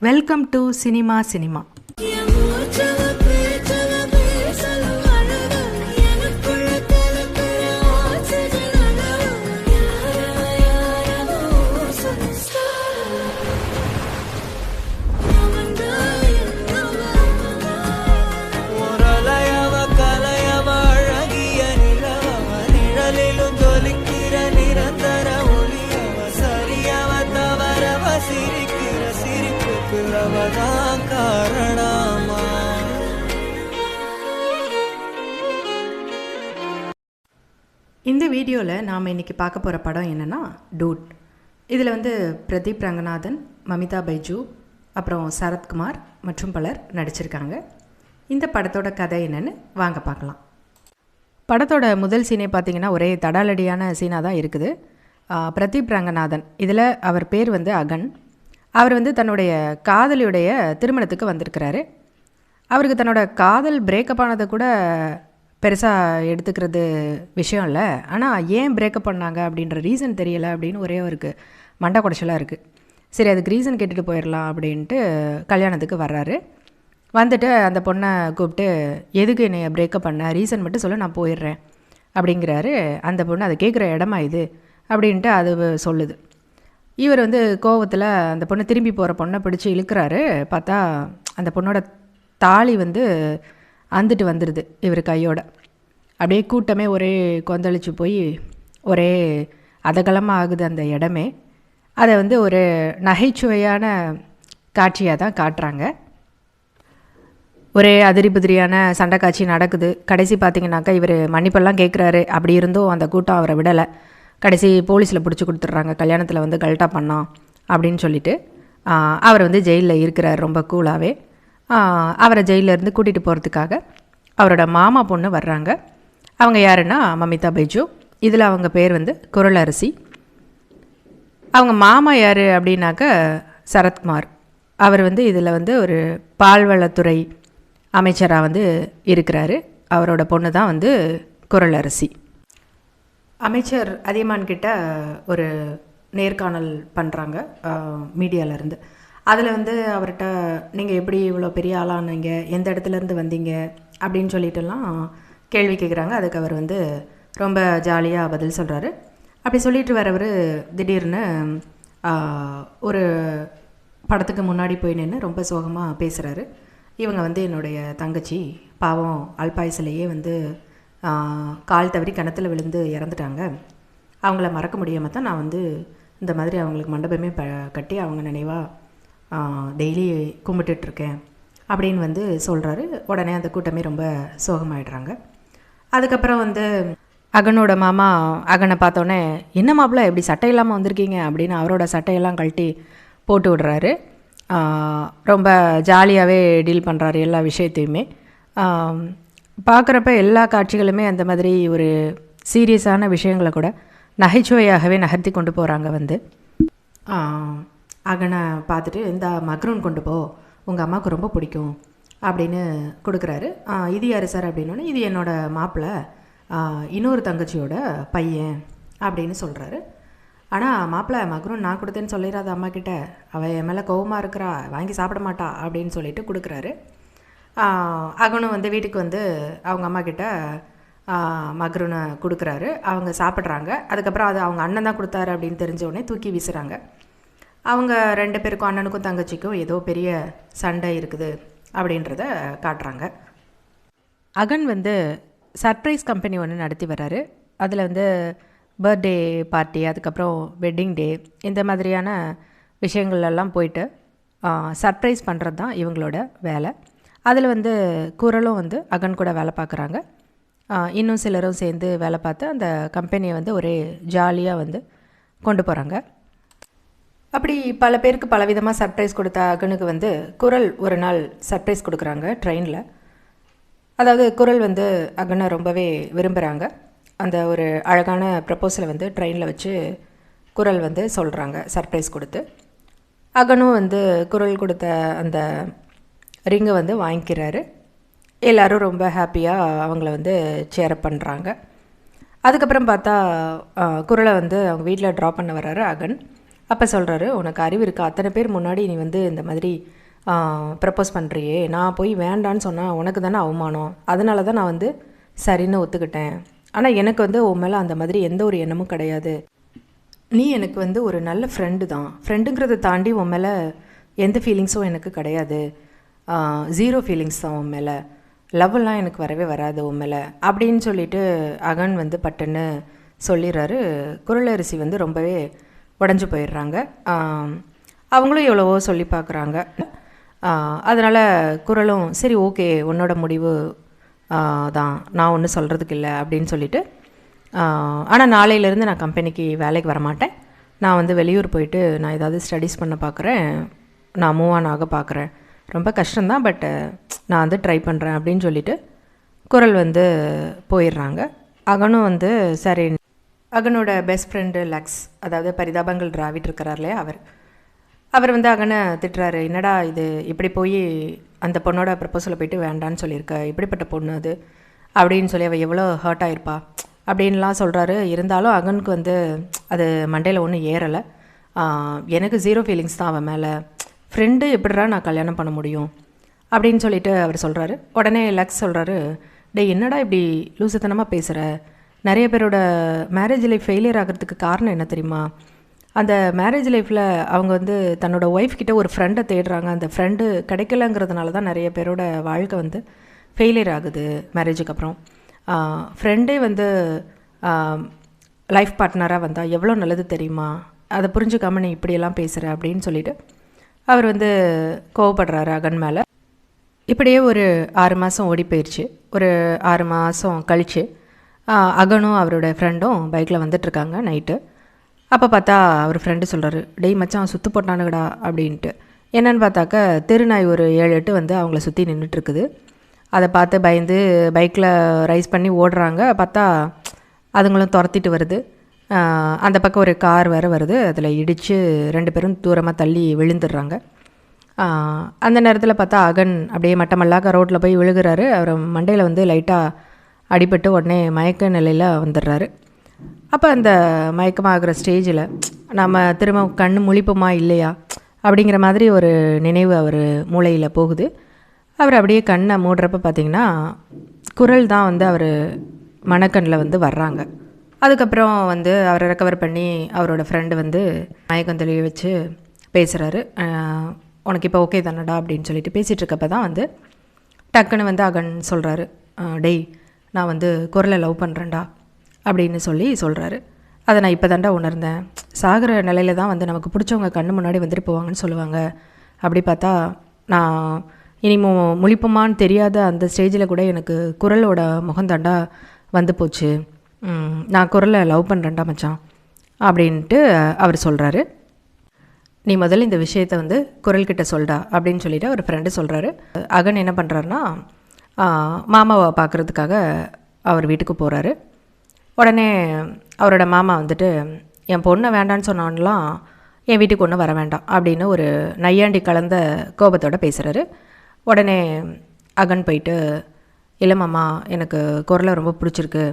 Welcome to cinema cinema. இந்த வீடியோவில் நாம் இன்றைக்கி பார்க்க போகிற படம் என்னென்னா டூட். இதில் பிரதீப் ரங்கநாதன், மமிதா பைஜு, அப்புறம் சரத்குமார் மற்றும் பலர் நடிச்சிருக்காங்க. இந்த படத்தோட கதை என்னென்னு வாங்க பார்க்கலாம். படத்தோட முதல் சீனே பார்த்திங்கன்னா ஒரே தடாலடியான சீனாக தான் இருக்குது. பிரதீப் ரங்கநாதன் இதில் அவர் பேர் அகன். அவர் தன்னுடைய காதலியுடைய திருமணத்துக்கு வந்திருக்கிறாரு. அவருக்கு தன்னோட காதல் பிரேக்கப் ஆனதை கூட பெருசாக எடுத்துக்கிறது விஷயம் இல்லை. ஆனால் ஏன் பிரேக்கப் பண்ணாங்க அப்படின்ற ரீசன் தெரியலை அப்படின்னு ஒரே அவருக்கு மண்டை குடைச்சலாக இருக்குது. சரி, அதுக்கு ரீசன் கேட்டுட்டு போயிடலாம் அப்படின்ட்டு கல்யாணத்துக்கு வர்றாரு. வந்துட்டு அந்த பொண்ணை கூப்பிட்டு, எதுக்கு என்னை பிரேக்கப் பண்ண, ரீசன் மட்டும் சொல்ல, நான் போயிடுறேன் அப்படிங்கிறாரு. அந்த பொண்ணு அதை கேட்குற இடமா இது அப்படின்ட்டு அது சொல்லுது. இவர் கோவத்தில் அந்த பொண்ணை திரும்பி போகிற பொண்ணை பிடிச்சி இழுக்கிறாரு. பார்த்தா அந்த பொண்ணோட தாலி அந்துட்டு வந்துடுது இவர் கையோட. அப்படியே கூட்டமே ஒரே கொந்தளிச்சு போய் ஒரே அதகலமாக ஆகுது அந்த இடமே. அதை ஒரு நகைச்சுவையான காட்சியாக தான் காட்டுறாங்க. ஒரே அதிரி புதிரியான சண்டை காட்சி நடக்குது. கடைசி பார்த்திங்கனாக்கா இவர் மன்னிப்பெல்லாம் கேட்குறாரு. அப்படி இருந்தும் அந்த கூட்டம் அவரை விடலை. கடைசி போலீஸில் பிடிச்சி கொடுத்துட்றாங்க. கல்யாணத்தில் கல்ட்டா பண்ணான் அப்படின்னு சொல்லிட்டு அவர் ஜெயிலில் இருக்கிறார் ரொம்ப கூலாகவே. அவரை ஜெயிலேருந்து கூட்டிகிட்டு போகிறதுக்காக அவரோட மாமா பொண்ணு வர்றாங்க. அவங்க யாருன்னா மமிதா பைஜு. இதில் அவங்க பேர் குரலரசி. அவங்க மாமா யார் அப்படின்னாக்க சரத்குமார். அவர் இதில் ஒரு பால்வளத்துறை அமைச்சராக இருக்கிறாரு. அவரோட பொண்ணு தான் குரலரசி. அமைச்சர் அதியமான் கிட்ட ஒரு நேர்காணல் பண்ணுறாங்க மீடியாவிலேருந்து. அதில் அவர்கிட்ட, நீங்கள் எப்படி இவ்வளோ பெரிய ஆளானீங்க, எந்த இடத்துலேருந்து வந்தீங்க அப்படின்னு சொல்லிட்டுலாம் கேள்வி கேட்குறாங்க. அதுக்கு அவர் ரொம்ப ஜாலியாக பதில் சொல்கிறாரு. அப்படி சொல்லிட்டு வரவர் திடீர்னு ஒரு படத்துக்கு முன்னாடி போய் நின்று ரொம்ப சோகமாக பேசுகிறாரு. இவங்க என்னுடைய தங்கச்சி பாவம் அல்பாயுசிலேயே கால் தவறி கிணத்துல விழுந்து இறந்துட்டாங்க. அவங்கள மறக்க முடியாமல் தான் நான் இந்த மாதிரி அவங்களுக்கு மண்டபமே கட்டி அவங்க நினைவாக டெய்லி கும்பிட்டுட்ருக்கேன் அப்படின்னு சொல்கிறாரு. உடனே அந்த கூட்டமே ரொம்ப சோகமாயிடுறாங்க. அதுக்கப்புறம் அகனோட மாமா அகனை பார்த்தோன்னே, என்ன மாப்பிள்ள எப்படி சட்டை இல்லாமல் வந்திருக்கீங்க அப்படின்னு அவரோட சட்டையெல்லாம் கழட்டி போட்டு விடுறாரு. ரொம்ப ஜாலியாகவே டீல் பண்ணுறாரு எல்லா விஷயத்தையுமே. பார்க்குறப்ப எல்லா காட்சிகளுமே அந்த மாதிரி ஒரு சீரியஸான விஷயங்களை கூட நகைச்சுவையாகவே நகர்த்தி கொண்டு போகிறாங்க. அகனை பார்த்துட்டு, இந்த மக்ரூன் கொண்டு போ, உங்கள் அம்மாவுக்கு ரொம்ப பிடிக்கும் அப்படின்னு கொடுக்குறாரு. இது யார் சார் அப்படின்னோடனே, இது என்னோடய மாப்பிள்ளை, இன்னொரு தங்கச்சியோட பையன் அப்படின்னு சொல்கிறாரு. ஆனால் மாப்பிள்ளை மக்ரூன் நான் கொடுத்தேன்னு சொல்லிடாத அம்மா கிட்ட, அவள் என் மேலே கோவமாக இருக்கிறா, வாங்கி சாப்பிட மாட்டா அப்படின்னு சொல்லிட்டு கொடுக்குறாரு. அகனும் வீட்டுக்கு அவங்க அம்மா கிட்ட மக்ரூனை கொடுக்குறாரு. அவங்க சாப்பிட்றாங்க. அதுக்கப்புறம் அது அவங்க அண்ணன் தான் கொடுத்தாரு அப்படின்னு தெரிஞ்ச உடனே தூக்கி வீசுகிறாங்க. அவங்க 2 பேருக்கும், அண்ணனுக்கும் தங்கச்சிக்கும் ஏதோ பெரிய சண்டை இருக்குது அப்படின்றத காட்டுறாங்க. அகன் சர்ப்ரைஸ் கம்பெனி ஒன்று நடத்தி வர்றாரு. அதில் பர்த்டே பார்ட்டி, அதுக்கப்புறம் வெட்டிங் டே, இந்த மாதிரியான விஷயங்கள்லாம் போயிட்டு சர்ப்ரைஸ் பண்ணுறது தான் இவங்களோட வேலை. அதில் குரலும் அகன் கூட வேலை பார்க்குறாங்க. இன்னும் சிலரும் சேர்ந்து வேலை பார்த்து அந்த கம்பெனியை ஒரே ஜாலியாக கொண்டு போகிறாங்க. அப்படி பல பேருக்கு பலவிதமாக சர்ப்ரைஸ் கொடுத்த அகனுக்கு குரல் ஒரு நாள் சர்ப்ரைஸ் கொடுக்குறாங்க ட்ரெயினில். அதாவது குரல் அகனை ரொம்பவே விரும்புகிறாங்க. அந்த ஒரு அழகான ப்ரப்போசலை ட்ரெயினில் வச்சு குரல் சொல்கிறாங்க சர்ப்ரைஸ் கொடுத்து. அகனும் குரல் கொடுத்த அந்த ரிங்கை வாங்கிக்கிறாரு. எல்லோரும் ரொம்ப ஹாப்பியாக அவங்கள சேரப் பண்ணுறாங்க. அதுக்கப்புறம் பார்த்தா குரலை அவங்க வீட்டில் ட்ராப் பண்ண வர்றாரு அகன். அப்போ சொல்கிறாரு, உனக்கு அறிவு இருக்கா? அத்தனை பேர் முன்னாடி நீ வந்து இந்த மாதிரி ப்ரப்போஸ் பண்ணுறியே, நான் போய் வேண்டான்னு சொன்னால் உனக்கு தானே அவமானம். அதனால தான் நான் வந்து சரின்னு ஒத்துக்கிட்டேன். ஆனால் எனக்கு வந்து உன் மேலே அந்த மாதிரி எந்த ஒரு எண்ணமும் கிடையாது. நீ எனக்கு வந்து ஒரு நல்ல ஃப்ரெண்டு தான். ஃப்ரெண்டுங்கிறத தாண்டி உன் மேலே எந்த ஃபீலிங்ஸும் எனக்கு கிடையாது. 0 ஃபீலிங்ஸ் தான் உன் மேலே. லவ்வெல்லாம் எனக்கு வரவே வராது உன் மேலே அப்படின்னு சொல்லிட்டு அகன் வந்து பட்டுன்னு சொல்லிடுறாரு. குரலரசி வந்து ரொம்பவே உடஞ்சி போயிடுறாங்க. அவங்களும் எவ்வளவோ சொல்லி பார்க்குறாங்க. அதனால் குரலும் சரி ஓகே உன்னோட முடிவு தான், நான் ஒன்றும் சொல்கிறதுக்கு இல்லை அப்படின்னு சொல்லிட்டு, ஆனால் நாளையிலேருந்து நான் கம்பெனிக்கு வேலைக்கு வரமாட்டேன், நான் வந்து வெளியூர் போயிட்டு நான் ஏதாவது ஸ்டடீஸ் பண்ண பார்க்குறேன், நான் மூவ் ஆன் ஆக பார்க்குறேன், ரொம்ப கஷ்டம்தான் பட் நான் வந்து ட்ரை பண்ணுறேன் அப்படின்னு சொல்லிட்டு குரல் வந்து போயிடுறாங்க. அகனும் வந்து சரி, அகனோட பெஸ்ட் ஃப்ரெண்டு லக்ஸ், அதாவது பரிதாபங்கள் டிராவிட் இருக்கிறார் இல்லையா, அவர் வந்து அகனை திட்டுறாரு. என்னடா இது, இப்படி போய் அந்த பொண்ணோட ப்ரப்போசலை போயிட்டு வேண்டான்னு சொல்லியிருக்க, இப்படிப்பட்ட பொண்ணு அது அப்படின்னு சொல்லி அவள் எவ்வளோ ஹர்ட் ஆகிருப்பா அப்படின்லாம் சொல்கிறாரு. இருந்தாலும் அகனுக்கு வந்து அது மண்டையில் ஒன்றும் ஏறலை. எனக்கு 0 ஃபீலிங்ஸ் தான் அவன் மேலே. ஃப்ரெண்டு எப்படிடா நான் கல்யாணம் பண்ண முடியும் அப்படின்னு சொல்லிட்டு அவர் சொல்கிறாரு. உடனே லக்ஸ் சொல்கிறாரு, டே என்னடா இப்படி லூசுத்தனமாக பேசுகிற, நிறைய பேரோட மேரேஜ் லைஃப் ஃபெயிலியர் ஆகிறதுக்கு காரணம் என்ன தெரியுமா? அந்த மேரேஜ் லைஃப்பில் அவங்க வந்து தன்னோட ஒய்ஃப் கிட்ட ஒரு ஃப்ரெண்டை தேடுறாங்க, அந்த ஃப்ரெண்டு கிடைக்கலங்கிறதுனால தான் நிறைய பேரோட வாழ்க்கை வந்து ஃபெயிலியர் ஆகுது மேரேஜுக்கு அப்புறம். ஃப்ரெண்டே வந்து லைஃப் பார்ட்னராக வந்தால் எவ்வளோ நல்லது தெரியுமா, அதை புரிஞ்சுக்காம நீ இப்படியெல்லாம் பேசுகிற அப்படின்னு சொல்லிட்டு அவர் வந்து கோவப்படுறாரு அகன் மேலே. இப்படியே ஒரு 6 மாதம் ஓடி போயிடுச்சு. ஒரு 6 மாதம் கழித்து அகனும் அவரோட ஃப்ரெண்டும் பைக்கில் வந்துட்டுருக்காங்க நைட்டு. அப்போ பார்த்தா அவர் ஃப்ரெண்டு சொல்கிறாரு, டேய் மச்சான் சுற்று போட்டானுங்கடா அப்படின்ட்டு. என்னென்னு பார்த்தாக்க தெருநாய் ஒரு 7-8 வந்து அவங்கள சுற்றி நின்றுட்டுருக்குது. அதை பார்த்து பயந்து பைக்கில் ரைஸ் பண்ணி ஓடுறாங்க. பார்த்தா அதுங்களும் துரத்திட்டு வருது. அந்த பக்கம் ஒரு கார் வேறு வருது, அதில் இடித்து 2 பேரும் தூரமாக தள்ளி விழுந்துடுறாங்க. அந்த நேரத்தில் பார்த்தா அகன் அப்படியே மட்டமல்லாக்க ரோட்டில் போய் விழுகிறாரு. அவர் மண்டையில் வந்து லைட்டாக அடிபட்டு உடனே மயக்க நிலையில் வந்துடுறாரு. அப்போ அந்த மயக்கமாகிற ஸ்டேஜில் நம்ம திரும்ப கண் முழிப்போமா இல்லையா அப்படிங்கிற மாதிரி ஒரு நினைவு அவர் மூளையில் போகுது. அவர் அப்படியே கண்ணை மூடுறப்ப பார்த்திங்கன்னா குரல் தான் வந்து அவர் மனக்கண்ணில் வந்து வர்றாங்க. அதுக்கப்புறம் வந்து அவரை ரெக்கவர் பண்ணி அவரோட ஃப்ரெண்டு வந்து மயக்கம் தெளிய வச்சு பேசுகிறாரு. உனக்கு இப்போ ஓகே தானடா அப்படின்னு சொல்லிட்டு பேசிகிட்டு இருக்கப்போ தான் வந்து டக்குன்னு வந்து அகன் சொல்கிறாரு, டேய் நான் வந்து குரலை லவ் பண்ணுறேன்டா அப்படின்னு சொல்கிறாரு. அதை நான் இப்போ தாண்டா உணர்ந்தேன். சாகிற நிலையில் தான் வந்து நமக்கு பிடிச்சவங்க கண்ணு முன்னாடி வந்துட்டு போவாங்கன்னு சொல்லுவாங்க. அப்படி பார்த்தா நான் இனிமோ முழிப்புமான்னு தெரியாத அந்த ஸ்டேஜில் கூட எனக்கு குரலோட முகந்தாண்டா வந்து போச்சு. நான் குரலை லவ் பண்ணுறேன்டா மச்சான் அப்படின்ட்டு அவர் சொல்கிறாரு. நீ முதல்ல இந்த விஷயத்தை வந்து குரல்கிட்ட சொல்டா அப்படின்னு சொல்லிவிட்டு அவர் ஃப்ரெண்டு சொல்கிறாரு. அகன் என்ன பண்ணுறாருனா மாமாவை பார்க்குறதுக்காக அவர் வீட்டுக்கு போகிறாரு. உடனே அவரோட மாமா வந்துட்டு என் பொண்ணை வேண்டான்னு சொன்னான்லாம் என் வீட்டுக்கு ஒன்றும் வர வேண்டாம் அப்படின்னு ஒரு நையாண்டி கலந்த கோபத்தோடு பேசுகிறாரு. உடனே அகன் போயிட்டு, இல்லை மாமா எனக்கு குரலை ரொம்ப பிடிச்சிருக்கு,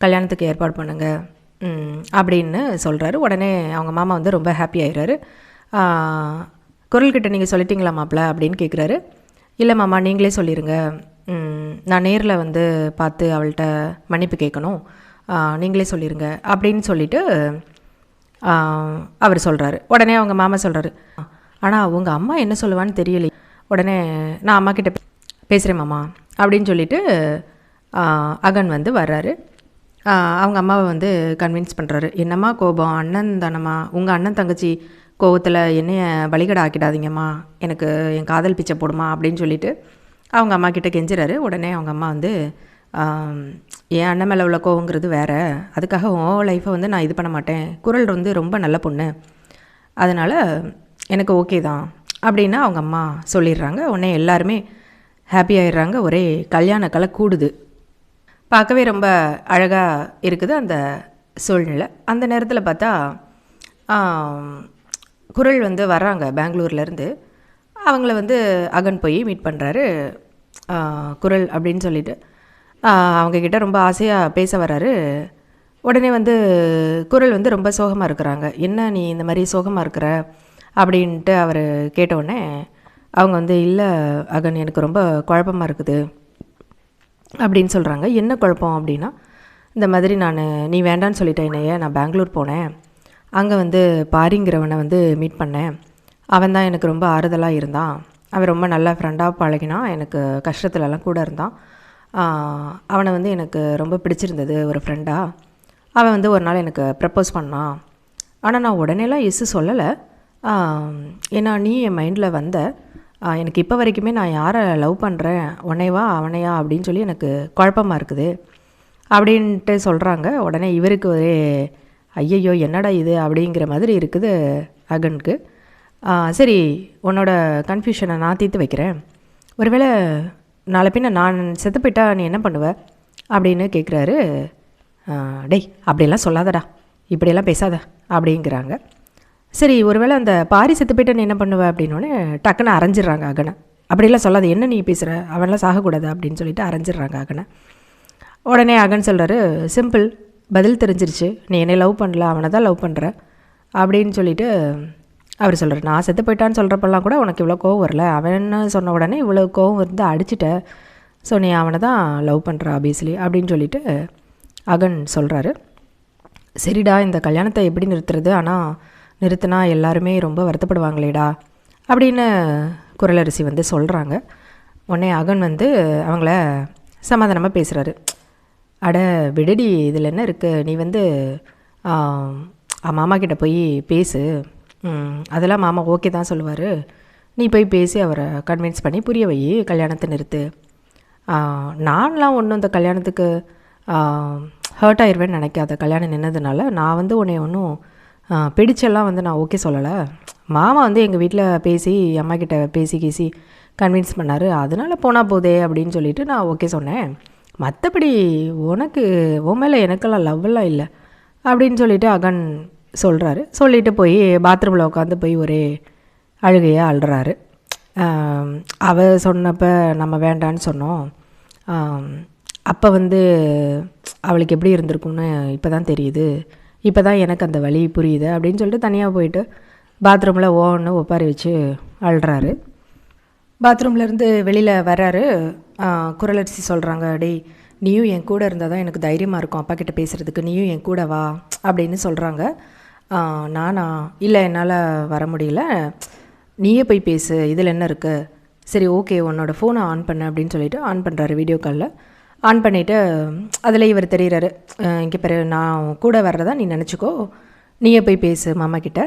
கல்யாணத்துக்கு ஏற்பாடு பண்ணுங்க அப்படின்னு சொல்கிறாரு. உடனே அவங்க மாமா வந்து ரொம்ப ஹாப்பி ஆகிடுறாரு. குரல்கிட்ட நீங்கள் சொல்லிட்டீங்களா மாப்பிள்ள அப்படின்னு கேட்குறாரு. இல்லை மாமா நீங்களே சொல்லிடுங்க, நான் நேரில் வந்து பார்த்து அவள்கிட்ட மன்னிப்பு கேட்கணும், நீங்களே சொல்லிடுங்க அப்படின்னு சொல்லிவிட்டு அவர் சொல்கிறாரு. உடனே அவங்க மாமா சொல்கிறாரு, ஆனால் உங்கள் அம்மா என்ன சொல்லுவான்னு தெரியலை. உடனே நான் அம்மா கிட்ட பேசுகிறேன் மாமா அப்படின்னு சொல்லிவிட்டு அகன் வந்து வர்றாரு. அவங்க அம்மாவை வந்து கன்வின்ஸ் பண்ணுறாரு. என்னம்மா கோபம், அண்ணன் தானம்மா, உங்கள் அண்ணன் தங்கச்சி கோபத்தில் என்னைய வழிகடை ஆக்கிடாதீங்கம்மா, எனக்கு என் காதல் பிச்சை போடுமா அப்படின்னு சொல்லிட்டு அவங்க அம்மா கிட்ட கெஞ்சுறாரு. உடனே அவங்க அம்மா வந்து என் அண்ணன் மேலே உள்ள கோவங்கிறது வேறு, அதுக்காக உன் லைஃப்பை வந்து நான் இது பண்ண மாட்டேன், குரல் வந்து ரொம்ப நல்ல பொண்ணு, அதனால் எனக்கு ஓகே தான் அப்படின்னு அவங்க அம்மா சொல்லிடுறாங்க. உடனே எல்லாருமே ஹாப்பி ஆகிடுறாங்க. ஒரே கல்யாண கலை கூடுது. பார்க்கவே ரொம்ப அழகாக இருக்குது அந்த சூழ்நிலை. அந்த நேரத்தில் பார்த்தா குரல் வந்து வர்றாங்க பெங்களூர்லேருந்து. அவங்கள வந்து அகன் போய் மீட் பண்ணுறாரு. குரல் அப்படின்னு சொல்லிட்டு அவங்கக்கிட்ட ரொம்ப ஆசையாக பேச வர்றாரு. உடனே வந்து குரல் வந்து ரொம்ப சோகமாக இருக்கிறாங்க. என்ன நீ இந்த மாதிரி சோகமாக இருக்கிற அப்படின்ட்டு அவர் கேட்டவுடனே அவங்க வந்து இல்லை அகன் எனக்கு ரொம்ப குழப்பமாக இருக்குது அப்படின்னு சொல்கிறாங்க. என்ன குழப்பம் அப்படின்னா, இந்த மாதிரி நீ வேண்டான்னு சொல்லிட்டேன் என்னைய, நான் பெங்களூர் போனேன், அங்கே வந்து பாரிங்கிறவனை வந்து மீட் பண்ணேன், அவன் தான் எனக்கு ரொம்ப ஆறுதலாக இருந்தான், அவன் ரொம்ப நல்ல ஃப்ரெண்டாக பழகினான், எனக்கு கஷ்டத்துலலாம் கூட இருந்தான், அவனை வந்து எனக்கு ரொம்ப பிடிச்சிருந்தது ஒரு ஃப்ரெண்டாக, அவன் வந்து ஒரு நாள் எனக்கு ப்ரப்போஸ் பண்ணான், ஆனால் நான் உடனேலாம் எஸ்ஸு சொல்லலை, ஏன்னா நீ என் மைண்டில் வந்த, எனக்கு இப்போ வரைக்குமே நான் யாரை லவ் பண்ணுறேன், உன்னைவா அவனையா அப்படின்னு சொல்லி எனக்கு குழப்பமாக இருக்குது அப்படின்ட்டு சொல்கிறாங்க. உடனே இவருக்கு ஒரே ஐயையோ என்னடா இது அப்படிங்கிற மாதிரி இருக்குது அகனுக்கு. சரி உன்னோட கன்ஃபியூஷனை நான் தீர்த்து வைக்கிறேன், ஒருவேளை நாளை பின்ன நான் செத்து போயிட்டா நீ என்ன பண்ணுவ அப்படின்னு கேட்குறாரு. டேய் அப்படியெல்லாம் சொல்லாதடா, இப்படியெல்லாம் பேசாத அப்படிங்கிறாங்க. சரி ஒருவேளை அந்த பாரி செத்து போய்ட்டு நீ என்ன பண்ணுவேன் அப்படின்னோடனே டக்குன்னு அரைஞ்சிட்றாங்க அகனை. அப்படிலாம் சொல்லாது, என்ன நீ பேசுகிற, அவன்லாம் சாகக்கூடாது அப்படின்னு சொல்லிட்டு அரைஞ்சிட்றாங்க அகனை. உடனே அகன் சொல்கிறாரு, சிம்பிள், பதில் தெரிஞ்சிருச்சு, நீ என்னை லவ் பண்ணல, அவனை தான் லவ் பண்ணுற அப்படின்னு சொல்லிட்டு அவர் சொல்கிறார். நான் செத்து போயிட்டான்னு சொல்கிறப்பெல்லாம் கூட உனக்கு இவ்வளோ கோவம் வரல, அவன்னு சொன்ன உடனே இவ்வளோ கோவம் வந்து அடிச்சிட்ட, ஸோ நீ அவனை தான் லவ் பண்ணுற ஆப்வியஸ்லி அப்படின்னு சொல்லிட்டு அகன் சொல்கிறாரு. சரிடா இந்த கல்யாணத்தை எப்படி நிறுத்துறது, ஆனால் நிறுத்தினா எல்லாருமே ரொம்ப வருத்தப்படுவாங்களேடா அப்படின்னு குரலரசி வந்து சொல்கிறாங்க. உடனே அகன் வந்து அவங்கள சமாதானமாக பேசுகிறாரு. அட விடுடி, இதில் என்ன இருக்குது, நீ வந்து மாமா கிட்ட போய் பேசு, அதெல்லாம் மாமா ஓகே தான் சொல்லுவார், நீ போய் பேசி அவரை கன்வின்ஸ் பண்ணி புரிய வை, கல்யாணத்தை நிறுத்து, நான்லாம் ஒன்றும் இந்த கல்யாணத்துக்கு ஹர்ட் ஆயிடுவேன்னு நினைக்காத, கல்யாணம் நின்னதுனால நான் வந்து உன்னை ஒன்றும் பிடிச்செல்லாம் வந்து நான் ஓகே சொல்லலை, மாமா வந்து எங்கள் வீட்டில் பேசி அம்மா கிட்ட பேசி கன்வின்ஸ் பண்ணார், அதனால் போனால் போதே அப்படின்னு சொல்லிட்டு நான் ஓகே சொன்னேன், மற்றபடி உனக்கு உன் மேலே எனக்கெல்லாம் லவ்வெல்லாம் இல்லை அப்படின்னு சொல்லிட்டு அகன் சொல்கிறாரு. சொல்லிவிட்டு போய் பாத்ரூமில் உட்காந்து போய் ஒரே அழுகையாக அழுறாரு. அவ சொன்னப்போ நம்ம வேண்டான்னு சொன்னோம், அப்போ வந்து அவளுக்கு எப்படி இருந்திருக்கும்னு இப்போ தான் தெரியுது, இப்போ தான் எனக்கு அந்த வலி புரியுது அப்படின்னு சொல்லிட்டு தனியாக போயிட்டு பாத்ரூமில் ஓன்னு ஒப்பாரி வச்சு அழுறாரு. பாத்ரூம்லேருந்து வெளியில் வர்றாரு. குரலரசி சொல்கிறாங்க, டேய் நீயும் என் கூட இருந்தால் தான் எனக்கு தைரியமாக இருக்கும் அப்பா கிட்ட பேசுகிறதுக்கு, நீயும் என் கூட வா அப்படின்னு சொல்கிறாங்க. நானா, இல்லை என்னால் வர முடியல, நீயே போய் பேசு, இதில் என்ன இருக்குது, சரி ஓகே உன்னோட ஃபோனை ஆன் பண்ண அப்படின்னு சொல்லிட்டு ஆன் பண்ணுறாரு. வீடியோ காலில் ஆன் பண்ணிவிட்டு அதில் இவர் தெரிகிறாரு, இங்கே பேர் நான் கூட வர்றதா நீ நினச்சிக்கோ, நீயே போய் பேசு மாமா கிட்ட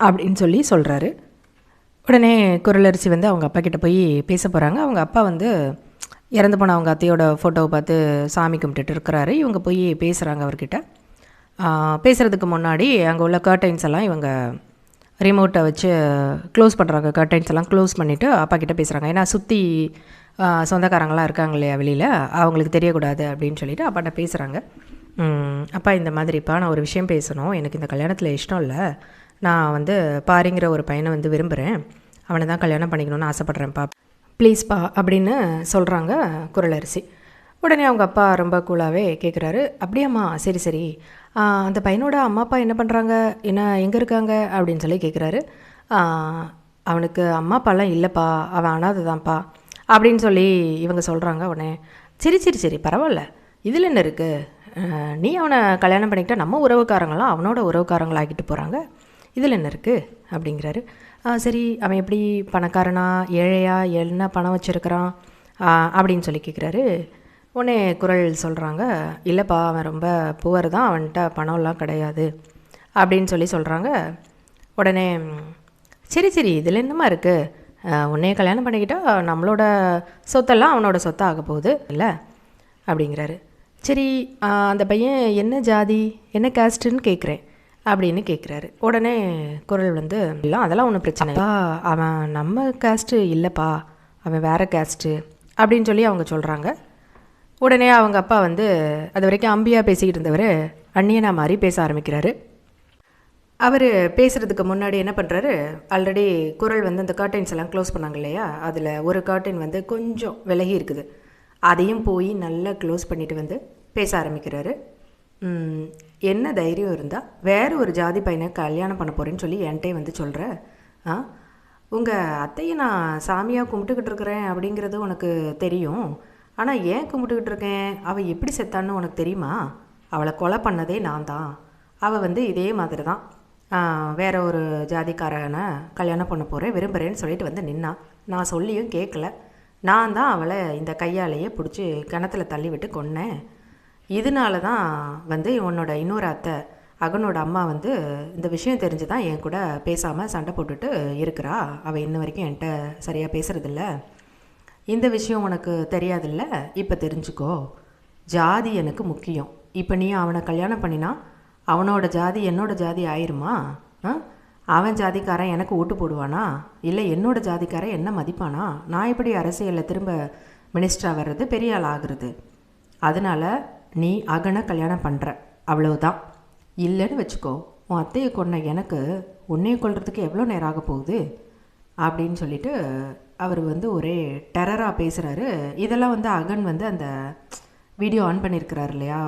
அப்படின்னு சொல்லி சொல்கிறாரு. உடனே குரலரசி வந்து அவங்க அப்பா கிட்டே போய் பேச போகிறாங்க. அவங்க அப்பா வந்து இறந்து போன அவங்க அத்தையோட ஃபோட்டோவை பார்த்து சாமி கும்பிட்டுட்டு இருக்கிறாரு. இவங்க போய் பேசுகிறாங்க அவர்கிட்ட. பேசுகிறதுக்கு முன்னாடி அங்கே உள்ள கர்டைன்ஸ் எல்லாம் இவங்க ரிமோட்டை வச்சு க்ளோஸ் பண்ணுறாங்க. கர்டைன்ஸ் எல்லாம் க்ளோஸ் பண்ணிவிட்டு அப்பா கிட்டே பேசுகிறாங்க. ஏன்னா சுற்றி சொந்தக்காரங்களாம் இருக்காங்க இல்லையா வெளியில், அவங்களுக்கு தெரியக்கூடாது அப்படின்னு சொல்லிட்டு அப்பாட்ட பேசுகிறாங்க. அப்பா இந்த மாதிரிப்பா நான் ஒரு விஷயம் பேசணும், எனக்கு இந்த கல்யாணத்தில் இஷ்டம் இல்லை, நான் வந்து பாரிங்கிற ஒரு பையனை வந்து விரும்புகிறேன், அவனை தான் கல்யாணம் பண்ணிக்கணும்னு ஆசைப்பட்றேன்ப்பா, ப்ளீஸ்ப்பா அப்படின்னு சொல்கிறாங்க குரலரசி. உடனே அவங்க அப்பா ரொம்ப கூலாகவே கேட்குறாரு, அப்படியாம்மா சரி சரி, அந்த பையனோட அம்மா அப்பா என்ன பண்ணுறாங்க, என்ன எங்கே இருக்காங்க அப்படின்னு சொல்லி கேட்குறாரு. அவனுக்கு அம்மா அப்பாலாம் இல்லைப்பா, அவன் அனாதை தான்ப்பா அப்படின்னு சொல்லி இவங்க சொல்கிறாங்க. உடனே சரி சரி சரி பரவாயில்ல, இதில் என்ன இருக்குது, நீ அவனை கல்யாணம் பண்ணிக்கிட்டால் நம்ம உறவுக்காரங்களாம் அவனோட உறவுக்காரங்களாகிட்டு போகிறாங்க, இதில் என்ன இருக்குது அப்படிங்கிறாரு. சரி அவன் எப்படி பணக்காரனா ஏழையா, என்ன பணம் வச்சுருக்கிறான் அப்படின்னு சொல்லி கேட்குறாரு. உடனே குரல் சொல்கிறாங்க, இல்லைப்பா அவன் ரொம்ப புவர் தான், அவன்கிட்ட பணம்லாம் கிடையாது அப்படின்னு சொல்லி சொல்கிறாங்க. உடனே சரி சரி இதில் என்னமா இருக்குது, உன்னைய கல்யாணம் பண்ணிக்கிட்டால் நம்மளோட சொத்தெல்லாம் அவனோட சொத்தை ஆக போகுது இல்லை அப்படிங்கிறாரு. சரி அந்த பையன் என்ன ஜாதி என்ன கேஸ்ட்டுன்னு கேட்குறேன் அப்படின்னு கேட்குறாரு. உடனே குரல் வந்து இல்லை அதெல்லாம் ஒன்றும் பிரச்சனைப்பா, அவன் நம்ம கேஸ்ட்டு இல்லைப்பா, அவன் வேறு கேஸ்ட்டு அப்படின்னு சொல்லி அவங்க சொல்கிறாங்க. உடனே அவங்க அப்பா வந்து அது வரைக்கும் அம்பியாக பேசிக்கிட்டு இருந்தவர் அண்ணியனா மாதிரி பேச ஆரம்பிக்கிறாரு. அவர் பேசுகிறதுக்கு முன்னாடி என்ன பண்ணுறாரு, ஆல்ரெடி குரல் வந்து அந்த கர்டைன்ஸ் எல்லாம் க்ளோஸ் பண்ணாங்க இல்லையா, அதில் ஒரு கர்டைன் வந்து கொஞ்சம் விலகி இருக்குது, அதையும் போய் நல்லா க்ளோஸ் பண்ணிவிட்டு வந்து பேச ஆரம்பிக்கிறாரு. ம், என்ன தைரியம் இருந்தால் வேறு ஒரு ஜாதி பையனை கல்யாணம் பண்ண போகிறேன்னு சொல்லி என்கிட்டே வந்து சொல்கிற? ஆ, உங்கள் அத்தையை நான் சாமியாக கும்பிட்டுக்கிட்டு இருக்கிறேன் அப்படிங்கிறது உனக்கு தெரியும். ஆனால் ஏன் கும்பிட்டுக்கிட்டு இருக்கேன், அவள் எப்படி செத்தான்னு உனக்கு தெரியுமா? அவளை கொலை பண்ணதே நான் தான். அவள் வந்து இதே மாதிரி தான் வேற ஒரு ஜாதிக்காரனை கல்யாணம் பண்ண போகிறேன் விரும்புகிறேன்னு சொல்லிட்டு வந்து நின்னான். நான் சொல்லியும் கேட்கல. நான் தான் அவளை இந்த கையாலேயே பிடிச்சி கிணத்துல தள்ளி விட்டு கொன்னேன். இதனால தான் வந்து உன்னோட இன்னொரு அத்தை அகனோட அம்மா வந்து இந்த விஷயம் தெரிஞ்சு தான் என் கூட பேசாமல் சண்டை போட்டுட்டு இருக்கிறா. அவள் இன்ன வரைக்கும் என்கிட்ட சரியாக பேசுகிறதில்ல. இந்த விஷயம் உனக்கு தெரியாதில்ல, இப்போ தெரிஞ்சுக்கோ. ஜாதி எனக்கு முக்கியம். இப்போ நீ அவனை கல்யாணம் பண்ணினா அவனோட ஜாதி என்னோட ஜாதி ஆயிருமா? அவன் ஜாதிக்காரன் எனக்கு ஓட்டு போடுவானா? இல்லை என்னோட ஜாதிக்காரன் என்ன மதிப்பானா? நான் எப்படி அரசியலில் திரும்ப மினிஸ்டராக வர்றது, பெரிய ஆள் ஆகுறது? அதனால் நீ அகனை கல்யாணம் பண்ணுற, அவ்வளவுதான். இல்லைன்னு வச்சுக்கோ, உன் அத்தையை கொன்ன எனக்கு உன்னையை கொல்றதுக்கு எவ்வளோ நேரம் ஆக போகுது அப்படின்னு சொல்லிட்டு அவர் வந்து ஒரே டெரராக பேசுகிறாரு. இதெல்லாம் வந்து அகன் வந்து அந்த வீடியோ ஆன் பண்ணியிருக்கிறாரு இல்லையா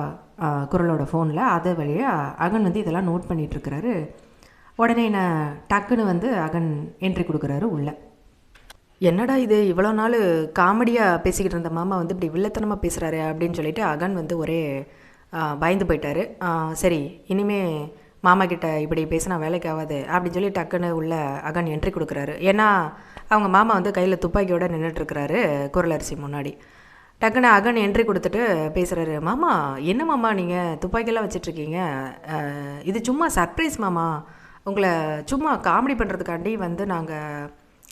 குரலோட ஃபோனில், அது வழியாக அகன் வந்து இதெல்லாம் நோட் பண்ணிகிட்ருக்கிறாரு. உடனே என்ன டக்குன்னு வந்து அகன் என்ட்ரி கொடுக்குறாரு உள்ளே. என்னடா இது, இவ்வளோ நாள் காமெடியாக பேசிக்கிட்டு இருந்த மாமா வந்து இப்படி வில்லத்தனமாக பேசுகிறாரு அப்படின்னு சொல்லிட்டு அகன் வந்து ஒரே பயந்து போயிட்டார். சரி, இனிமே மாமா கிட்ட இப்படி பேசினா வேலைக்கு ஆகாது அப்படின்னு சொல்லி டக்குன்னு உள்ள அகன் என்ட்ரி கொடுக்குறாரு. ஏன்னா அவங்க மாமா வந்து கையில் துப்பாக்கியோடு நின்றுட்டுருக்கிறாரு குரலரசி முன்னாடி. டக்குன்னு அகன் என்ட்ரி கொடுத்துட்டு பேசுகிறாரு. மாமா, என்ன மாமா நீங்கள் துப்பாக்கியெல்லாம் வச்சிட்ருக்கீங்க? இது சும்மா சர்ப்ரைஸ் மாமா, உங்களை சும்மா காமெடி பண்ணுறதுக்காண்டி வந்து நாங்கள்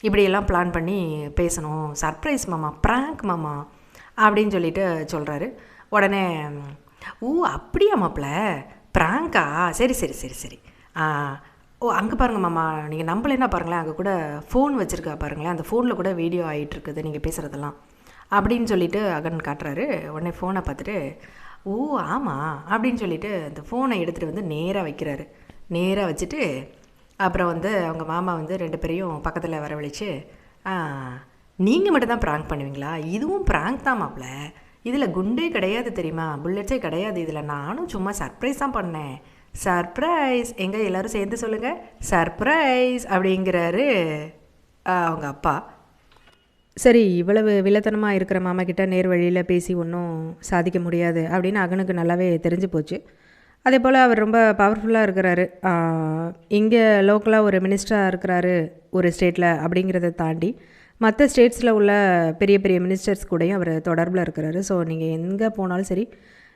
இப்படியெல்லாம் பிளான் பண்ணி பேசணும். சர்ப்ரைஸ் மாமா, ப்ராங்க் மாமா அப்படின்னு சொல்லிட்டு சொல்கிறாரு. உடனே ஓ அப்படியா மாப்பிள்ள, ப்ராங்கா? சரி சரி சரி சரி. ஓ அங்கே பாருங்கள் மாமா, நீங்கள் நம்பலைன்னா பாருங்களேன், அங்கே கூட ஃபோன் வச்சுருக்கா பாருங்களேன், அந்த ஃபோனில் கூட வீடியோ ஆகிட்டுருக்குது நீங்கள் பேசுகிறதெல்லாம் அப்படின்னு சொல்லிட்டு அகன் காட்டுறாரு. உடனே ஃபோனை பார்த்துட்டு ஓ ஆமாம் அப்படின்னு சொல்லிட்டு அந்த ஃபோனை எடுத்துகிட்டு வந்து நேராக வைக்கிறாரு. நேராக வச்சுட்டு அப்புறம் வந்து அவங்க மாமா வந்து 2 பேரையும் பக்கத்தில் வரவழைச்சு, நீங்கள் மட்டும் தான் ப்ராங்க் பண்ணுவீங்களா? இதுவும் ப்ராங்க் தான் மாப்பிள்ள, இதில் குண்டே கிடையாது தெரியுமா, புல்லட்ஸே கிடையாது, இதில் நானும் சும்மா சர்ப்ரைஸ் தான் பண்ணேன். சர்ப்ரைஸ், எங்கே எல்லோரும் சேர்ந்து சொல்லுங்கள், சர்ப்ரைஸ் அப்படிங்கிறாரு அவங்க அப்பா. சரி, இவ்வளவு வில்லத்தனமாக இருக்கிற மாமா கிட்ட நேர் வழியில் பேசி ஒன்றும் சாதிக்க முடியாது அப்படின்னு அகனுக்கு நல்லாவே தெரிஞ்சு போச்சு. அதே போல் அவர் ரொம்ப பவர்ஃபுல்லாக இருக்கிறாரு. இங்கே லோக்கலாக ஒரு மினிஸ்டராக இருக்கிறாரு ஒரு ஸ்டேட்டில் அப்படிங்கிறத தாண்டி மற்ற ஸ்டேட்ஸில் உள்ள பெரிய பெரிய மினிஸ்டர்ஸ் கூடயும் அவர் தொடர்பில் இருக்கிறாரு. ஸோ நீங்கள் எங்கே போனாலும் சரி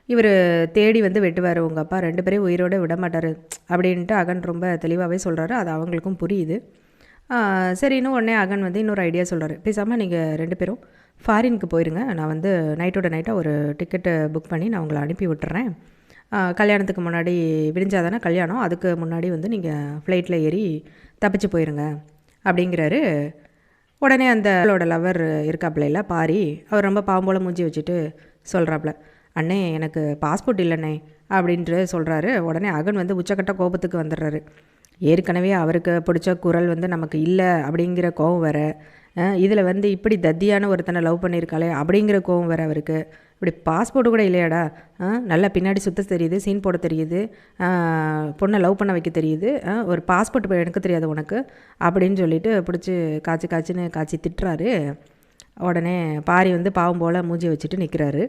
இவர் தேடி வந்து வெட்டுவார், உங்கள் அப்பா 2 பேரையும் உயிரோடு விட மாட்டார் அப்படின்ட்டு அகன் ரொம்ப தெளிவாகவே சொல்கிறாரு. அது அவங்களுக்கும் புரியுது. சரின்னு உடனே அகன் வந்து இன்னொரு ஐடியா சொல்கிறாரு. பேசாமல் நீங்கள் 2 பேரும் ஃபாரினுக்கு போயிருங்க, நான் வந்து நைட்டோட நைட்டாக ஒரு டிக்கெட்டு புக் பண்ணி நான் உங்களை அனுப்பி விட்டுறேன். கல்யாணத்துக்கு முன்னாடி விடிஞ்சால் தானே கல்யாணம், அதுக்கு முன்னாடி வந்து நீங்கள் ஃப்ளைட்டில் ஏறி தப்பிச்சு போயிருங்க அப்படிங்கிறாரு. உடனே அந்த லவர் இருக்காப்புல பாரி, அவர் ரொம்ப பாவம் போல் மூஞ்சி வச்சுட்டு சொல்கிறாப்புல, அண்ணே எனக்கு பாஸ்போர்ட் இல்லைண்ணே அப்படின்ட்டு சொல்கிறாரு. உடனே அகன் வந்து உச்சக்கட்ட கோபத்துக்கு வந்துடுறாரு. ஏற்கனவே அவருக்கு பிடிச்ச குரல் வந்து நமக்கு இல்லை அப்படிங்கிற கோவம் வேறு, இதில் வந்து இப்படி தத்தியான ஒருத்தனை லவ் பண்ணியிருக்காளே அப்படிங்கிற கோவம் வேறு அவருக்கு. இப்படி பாஸ்போர்ட்டு கூட இல்லையாடா, நல்லா பின்னாடி சுத்த தெரியுது, சீன் போட தெரியுது, பொண்ணை லவ் பண்ண வைக்க தெரியுது, ஒரு பாஸ்போர்ட் எனக்கு தெரியாது உனக்கு அப்படின்னு சொல்லிட்டு பிடிச்சி காய்ச்சின்னு காய்ச்சி திட்டுறாரு. உடனே பாரி வந்து பாவம் போல் மூஞ்சி வச்சுட்டு நிற்கிறாரு.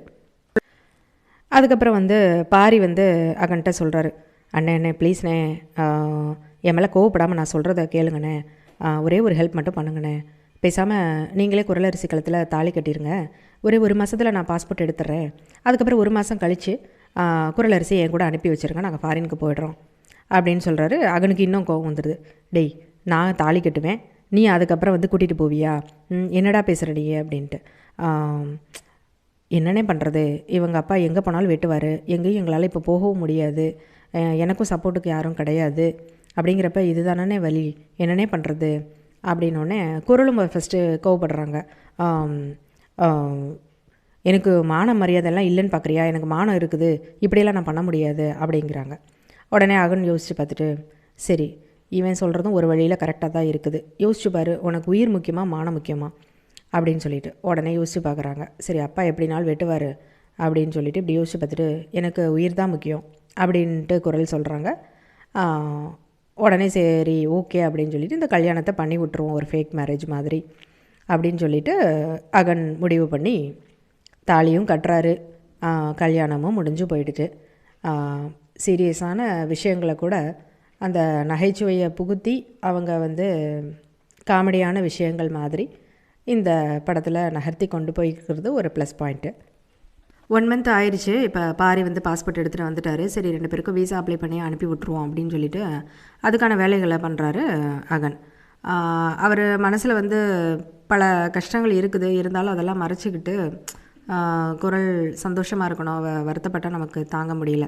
அதுக்கப்புறம் வந்து பாரி வந்து அகன்ட்ட சொல்கிறாரு, அண்ணே ப்ளீஸ்ண்ணே, என் மேலே கோவப்படாமல் நான் சொல்கிறத கேளுங்கண்ணே, ஒரே ஒரு ஹெல்ப் மட்டும் பண்ணுங்கண்ணே. பேசாமல் நீங்களே குரலரசி கழுத்தில் தாலி கட்டிடுங்க, ஒரு மாதத்தில் நான் பாஸ்போர்ட் எடுத்துட்றேன். அதுக்கப்புறம் 1 மாதம் கழித்து குரலரசி என் கூட அனுப்பி வச்சுருங்க, நாங்கள் ஃபாரினுக்கு போய்ட்றோம் அப்படின்னு சொல்கிறாரு. அகனுக்கு இன்னும் கோவம் வந்துடுது. டேய், நான் தாலி கட்டுவேன், நீ அதுக்கப்புறம் வந்து கூட்டிகிட்டு போவியா, என்னடா பேசுகிற நீ அப்படின்ட்டு. என்னென்ன பண்ணுறது, இவங்க அப்பா எங்கே போனாலும் வெட்டுவார், எங்கேயும் எங்களால் இப்போ போகவும் முடியாது, எனக்கும் சப்போர்ட்டுக்கு யாரும் கிடையாது, அப்படிங்கிறப்ப இதுதானே வழி, என்னென்ன பண்ணுறது அப்படின்னோடனே குரலும் ஃபஸ்ட்டு கோவப்படுறாங்க. எனக்கு மான மரியாதைலாம் இல்லைன்னு பார்க்குறியா, எனக்கு மானம் இருக்குது, இப்படியெல்லாம் நான் பண்ண முடியாது அப்படிங்கிறாங்க. உடனே அகன் யோசித்து பார்த்துட்டு, சரி இவன் சொல்கிறதும் ஒரு வழியில் கரெக்டாக தான் இருக்குது, யோசிச்சு பாரு, உனக்கு உயிர் முக்கியமா மானம் முக்கியமா அப்படின்னு சொல்லிட்டு உடனே யோசித்து பார்க்குறாங்க. சரி அப்பா எப்படினாலும் வெட்டுவார் அப்படின்னு சொல்லிட்டு இப்படி யோசிச்சு பார்த்துட்டு, எனக்கு உயிர் தான் முக்கியம் அப்படின்ட்டு குரல் சொல்கிறாங்க. உடனே சரி ஓகே அப்படின்னு சொல்லிட்டு இந்த கல்யாணத்தை பண்ணி விட்டுருவோம், ஒரு ஃபேக் மேரேஜ் மாதிரி அப்படின்னு சொல்லிட்டு அகன் முடிவு பண்ணி தாலியும் கட்டுறாரு. கல்யாணமும் முடிஞ்சு போயிடுச்சு. சீரியஸான விஷயங்களை கூட அந்த நகைச்சுவையை புகுத்தி அவங்க வந்து காமெடியான விஷயங்கள் மாதிரி இந்த படத்தில் நகர்த்தி கொண்டு போய்க்கிறது ஒரு ப்ளஸ் பாயிண்ட்டு. 1 மந்த் ஆயிடுச்சு. இப்போ பாரி வந்து பாஸ்போர்ட் எடுத்துகிட்டு வந்துட்டார். சரி 2 பேருக்கும் வீசா அப்ளை பண்ணி அனுப்பி விட்ருவோம் அப்படின்னு சொல்லிட்டு அதுக்கான வேலைகளை பண்ணுறாரு அகன். அவர் மனசில் வந்து பல கஷ்டங்கள் இருக்குது, இருந்தாலும் அதெல்லாம் மறைச்சிக்கிட்டு குரல் சந்தோஷமாக இருக்கணும், வருத்தப்பட்டால் நமக்கு தாங்க முடியல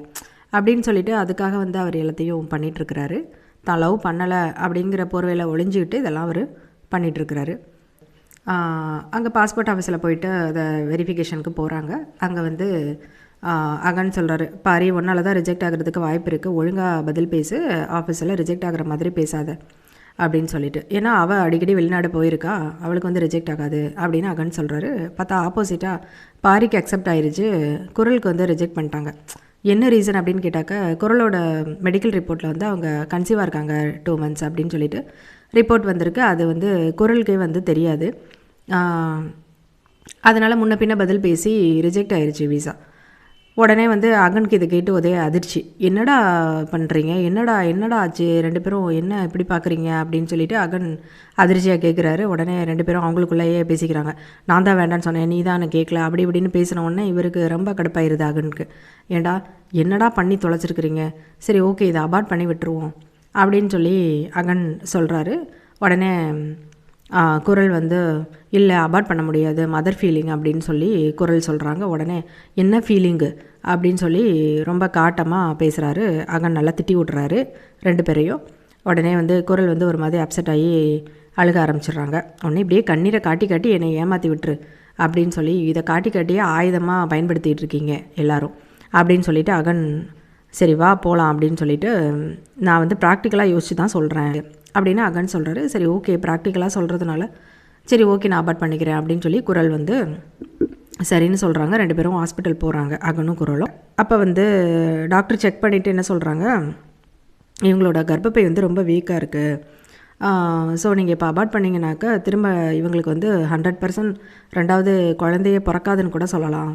அப்படின்னு சொல்லிட்டு அதுக்காக வந்து அவர் எல்லாத்தையும் பண்ணிகிட்ருக்கிறாரு. தான் லவ் பண்ணலை அப்படிங்கிற போர்வையில் ஒளிஞ்சிக்கிட்டு இதெல்லாம் அவர் பண்ணிகிட்ருக்கிறாரு. அங்கே பாஸ்போர்ட் ஆஃபீஸில் போயிட்டு அதை வெரிஃபிகேஷனுக்கு போகிறாங்க. அங்கே வந்து அகன் சொல்கிறாரு, பாரி ஒன்றால் தான் ரிஜெக்ட் ஆகிறதுக்கு வாய்ப்பு இருக்குது, ஒழுங்காக பதில் பேசு, ஆஃபீஸில் ரிஜெக்ட் ஆகிற மாதிரி பேசாத அப்படின்னு சொல்லிட்டு. ஏன்னா அவள் அடிக்கடி வெளிநாடு போயிருக்கா, அவளுக்கு வந்து ரிஜெக்ட் ஆகாது அப்படின்னு அகன் சொல்கிறாரு. பார்த்தா ஆப்போசிட்டாக பாரிக்கு அக்செப்ட் ஆயிடுச்சு, குரலுக்கு வந்து ரிஜெக்ட் பண்ணிட்டாங்க. என்ன ரீசன் அப்படின்னு கேட்டாக்க, குரலோட மெடிக்கல் ரிப்போர்ட்டில் வந்து அவங்க கன்சீவாக இருக்காங்க 2 months அப்படின்னு சொல்லிட்டு ரிப்போர்ட் வந்திருக்கு. அது வந்து குரலுக்கே வந்து தெரியாது. அதனால் முன்ன பின்ன பதில் பேசி ரிஜெக்ட் ஆயிடுச்சு வீசா. உடனே வந்து அகனுக்கு இதை கேட்டு ஒரே அதிர்ச்சி. என்னடா பண்ணுறீங்க, என்னடா ஆச்சு, 2 பேரும் என்ன இப்படி பார்க்குறீங்க அப்படின்னு சொல்லிட்டு அகன் அதிர்ச்சியாக கேட்குறாரு. உடனே 2 பேரும் அவங்களுக்குள்ளேயே பேசிக்கிறாங்க. நான் தான் வேண்டான்னு சொன்னேன், நீ தான் எனக்கு கேட்கல அப்படி இப்படின்னு பேசின உடனே இவருக்கு ரொம்ப கடுப்பாயிருது அகனுக்கு. ஏண்டா என்னடா பண்ணி தொலைச்சிருக்கிறீங்க, சரி ஓகே இதை அபார்ட் பண்ணி விட்டுருவோம் அப்படின்னு சொல்லி அகன் சொல்கிறாரு. உடனே குரல் வந்து இல்லை அபார்ட் பண்ண முடியாது, மதர் ஃபீலிங் அப்படின்னு சொல்லி குரல் சொல்கிறாங்க. உடனே என்ன ஃபீலிங்கு அப்படின்னு சொல்லி ரொம்ப காட்டமாக பேசுகிறாரு அகன். நல்லா திட்டி விட்றாரு 2 பேரையும். உடனே வந்து குரல் வந்து ஒரு மாதிரி அப்செட் ஆகி அழுக ஆரம்பிச்சிடுறாங்க. உடனே இப்படியே கண்ணீரை காட்டி காட்டி என்னை ஏமாற்றி விட்டுரு அப்படின்னு சொல்லி இதை காட்டி காட்டியே ஆயுதமாக பயன்படுத்திகிட்டு இருக்கீங்க எல்லோரும் அப்படின்னு சொல்லிட்டு அகன் சரி வா போகலாம் அப்படின்னு சொல்லிட்டு நான் வந்து ப்ராக்டிக்கலாக யோசித்து தான் சொல்கிறேன் அப்படின்னு அகன் சொல்கிறாரு. சரி ஓகே ப்ராக்டிக்கலாக சொல்கிறதுனால சரி ஓகே நான் அபார்ட் பண்ணிக்கிறேன் அப்படின்னு சொல்லி குரல் வந்து சரின்னு சொல்கிறாங்க. 2 பேரும் ஹாஸ்பிட்டல் போகிறாங்க அகனும் குரலும். அப்போ வந்து டாக்டர் செக் பண்ணிவிட்டு என்ன சொல்கிறாங்க, இவங்களோட கர்ப்பப்பை வந்து ரொம்ப வீக்காக இருக்குது, ஸோ நீங்கள் இப்போ அபார்ட் பண்ணிங்கனாக்கா திரும்ப இவங்களுக்கு வந்து 100% 2வது குழந்தையே பிறக்காதுன்னு கூட சொல்லலாம்.